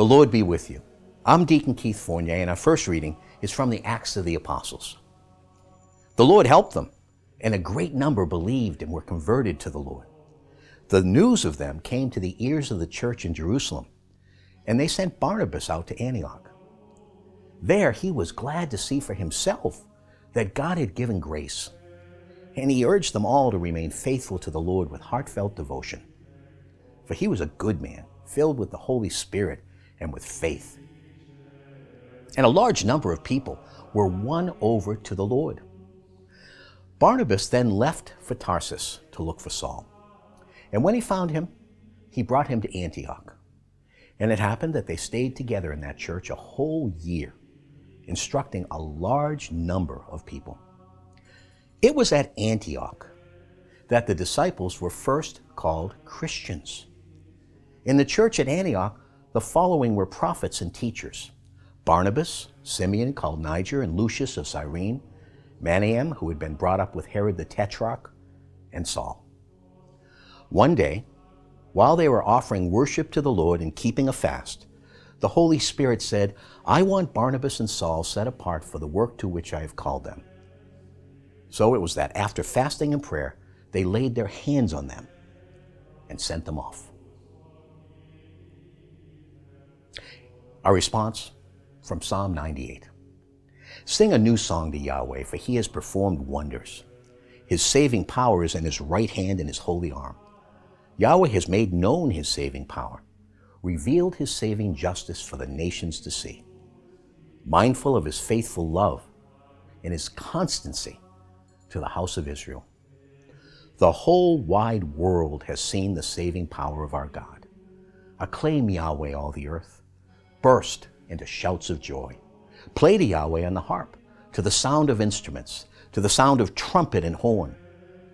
The Lord be with you. I'm Deacon Keith Fournier, and our first reading is from the Acts of the Apostles. The Lord helped them, and a great number believed and were converted to the Lord. The news of them came to the ears of the church in Jerusalem, and they sent Barnabas out to Antioch. There he was glad to see for himself that God had given grace, and he urged them all to remain faithful to the Lord with heartfelt devotion. For he was a good man, filled with the Holy Spirit and with faith. And a large number of people were won over to the Lord. Barnabas then left for Tarsus to look for Saul. And when he found him, he brought him to Antioch. And it happened that they stayed together in that church a whole year, instructing a large number of people. It was at Antioch that the disciples were first called Christians. In the church at Antioch, the following were prophets and teachers: Barnabas, Simeon called Niger, and Lucius of Cyrene, Manaen, who had been brought up with Herod the tetrarch, and Saul. One day, while they were offering worship to the Lord and keeping a fast, the Holy Spirit said, "I want Barnabas and Saul set apart for the work to which I have called them." So it was that after fasting and prayer, they laid their hands on them and sent them off. Our response from Psalm 98. Sing a new song to Yahweh, for he has performed wonders. His saving power is in his right hand and his holy arm. Yahweh has made known his saving power, revealed his saving justice for the nations to see. Mindful of his faithful love and his constancy to the house of Israel. The whole wide world has seen the saving power of our God. Acclaim Yahweh, all the earth. Burst into shouts of joy. Play to Yahweh on the harp, to the sound of instruments, to the sound of trumpet and horn.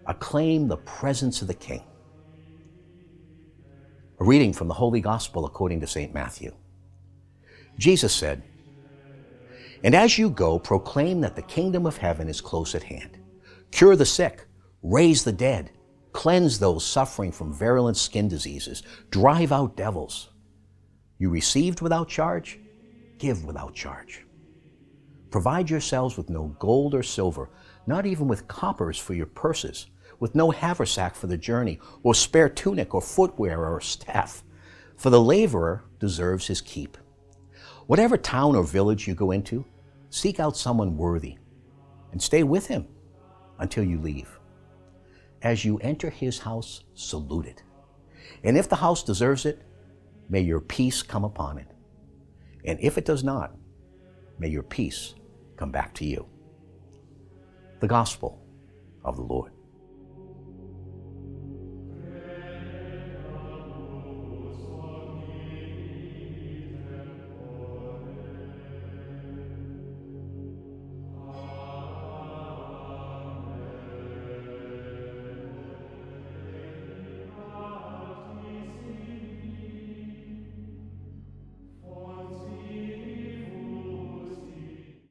Acclaim the presence of the King. A reading from the Holy Gospel according to St. Matthew. Jesus said, "And as you go, proclaim that the kingdom of heaven is close at hand. Cure the sick, raise the dead, cleanse those suffering from virulent skin diseases, drive out devils. You received without charge, give without charge. Provide yourselves with no gold or silver, not even with coppers for your purses, with no haversack for the journey, or spare tunic or footwear or staff, for the laborer deserves his keep. Whatever town or village you go into, seek out someone worthy, and stay with him until you leave. As you enter his house, salute it. And if the house deserves it, may your peace come upon it. And if it does not, may your peace come back to you." The Gospel of the Lord.